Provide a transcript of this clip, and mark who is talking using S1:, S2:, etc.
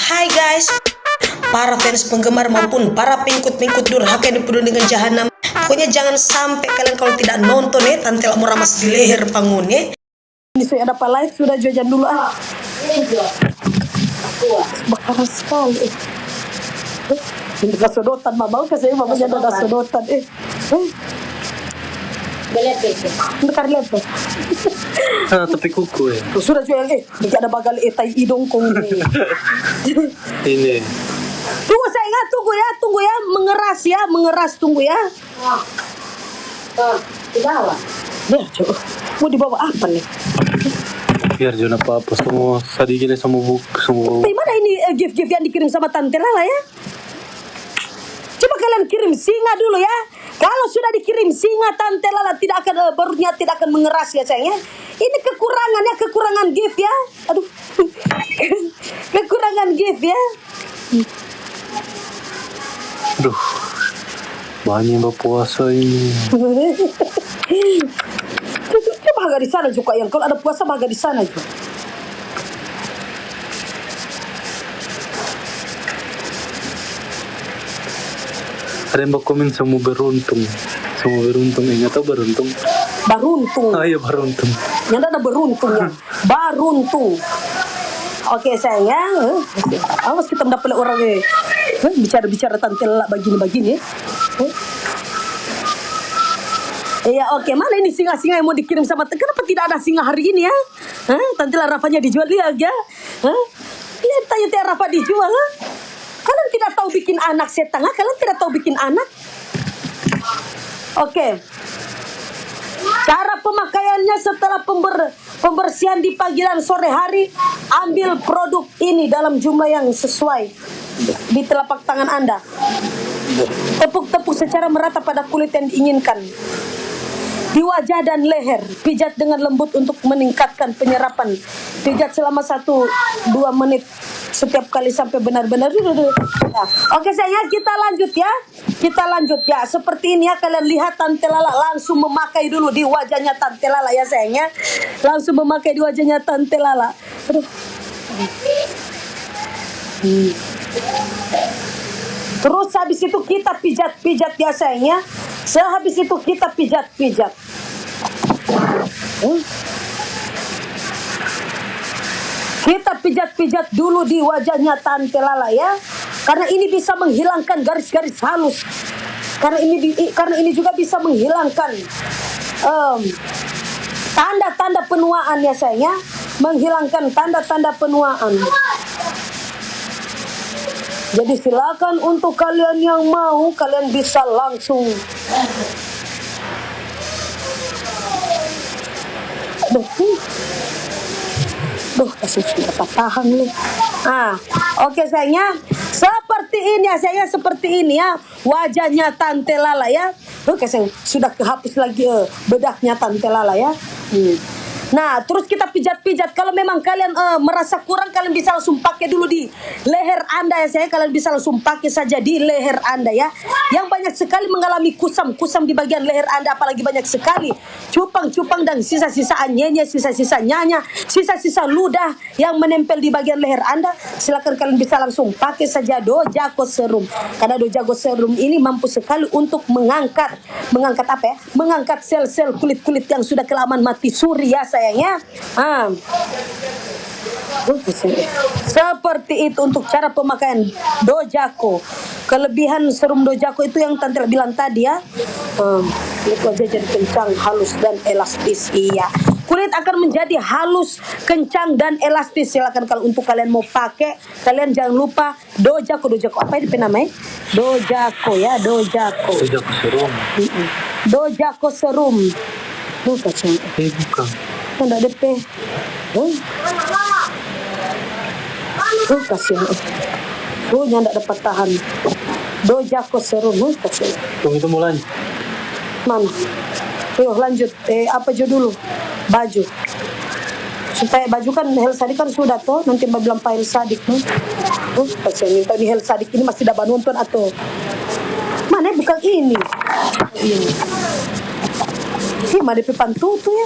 S1: Hai guys, para fans penggemar maupun para pengikut-pengikut durhaka yang dipenuhi dengan jahanam. Pokoknya jangan sampai kalian kalau tidak nonton ya, Tante mau ramas di leher pangun ya.
S2: Ini saya ada apa live, sudah jajan dulu ah. Bakar sekali. Ini sedotan, mama kasih mama jadi ada sedotan. Bekar lepas.
S3: Tapi kuku ya.
S2: Sudah jual ini ada bagal tai hidung kong ini.
S3: Ini.
S2: Tunggu saya tunggu ya, mengeras tunggu ya.
S4: Di bawah.
S2: Dia coba. Mau dibawa apa nih?
S3: Biar jangan apa-apa semua sedikit semua semua.
S2: Tapi mana ini gift yang dikirim sama Tante Lala ya? Coba kalian kirim singa dulu ya. Kalau sudah dikirim singa, Tante Lala tidak akan barunya tidak akan mengeras ya sayangnya. Ini kekurangan gift ya. Aduh. Kekurangan gift ya.
S3: Aduh. Banyak berpuasa ini.
S2: Coba agak di sana juga yang kalau ada puasa agak di sana juga.
S3: Ada yang komen semua beruntung. Ingat tahu beruntung?
S2: Beruntung.
S3: Ah iya beruntung.
S2: Yang ada beruntungnya. Beruntung. Oke sayang. Awas kita mendapat orang bicara Tante Lala begini. Iya oke, mana ini singa-singa yang mau dikirim sama kenapa tidak ada singa hari ini ya? Tante Lala Rafanya dijual lihat ya? Lihat tanya Rafa dijual ha? Kalian tidak tahu bikin anak setengah, kalian tidak tahu bikin anak? Oke. Cara pemakaiannya setelah pembersihan di pagi dan sore hari, ambil produk ini dalam jumlah yang sesuai di telapak tangan Anda. Tepuk-tepuk secara merata pada kulit yang diinginkan. Di wajah dan leher, pijat dengan lembut untuk meningkatkan penyerapan. Pijat selama 1-2 menit setiap kali sampai benar-benar. Nah, oke sayang, kita lanjut ya. Seperti ini ya, kalian lihat Tante Lala langsung memakai dulu di wajahnya Tante Lala ya sayangnya. Langsung memakai di wajahnya Tante Lala. Aduh. Terus habis itu kita pijat ya sayangnya. Sehabis itu kita pijat. Kita pijat dulu di wajahnya Tante Lala ya. Karena ini bisa menghilangkan garis-garis halus. Karena ini juga bisa menghilangkan tanda-tanda penuaan ya sayangnya. Menghilangkan tanda-tanda penuaan. Jadi silakan untuk kalian yang mau, kalian bisa langsung. Kasih sudah tahan nih. Oke sayangnya, seperti ini ya, wajahnya Tante Lala ya. Oke sayang, sudah kehapus lagi bedaknya Tante Lala ya. Nah, terus kita pijat. Kalau memang kalian merasa kurang, kalian bisa langsung pakai dulu di leher Anda ya saya. Kalian bisa langsung pakai saja di leher Anda ya. Yang banyak sekali mengalami kusam di bagian leher Anda, apalagi banyak sekali cupang dan sisa-sisa anyenya, sisa-sisa nyanya, sisa-sisa ludah yang menempel di bagian leher Anda. Silakan kalian bisa langsung pakai saja Dojako Serum. Karena Dojako Serum ini mampu sekali untuk mengangkat apa ya? Mengangkat sel-sel kulit yang sudah kelamaan mati suri ya sayangnya. Seperti itu untuk cara pemakaian Dojako. Kelebihan serum Dojako itu yang Tante bilang tadi ya. Kulit wajah jadi kencang, halus dan elastis. Iya. Kulit akan menjadi halus, kencang dan elastis. Silakan kalau untuk kalian mau pakai, kalian jangan lupa Dojako. Apa ini namanya? Dojako ya, Dojako
S3: Serum.
S2: Dojako Serum. Bukan.
S3: Bukan.
S2: Tidak DP. Kasihan. Tidak dapat tahan. Dojako Serum. Kasihan.
S3: Tunggu itu mulai.
S2: Mana? Yuk lanjut. Apa aja dulu? Baju. Supaya baju kan Hel Sadik kan sudah toh. Nanti Mbak bilang Pak Hel Sadik. Kasihan minta di Hel Sadik ini masih dapat nonton atau mana bukan ini. Ini mana DP pantu tuh ya.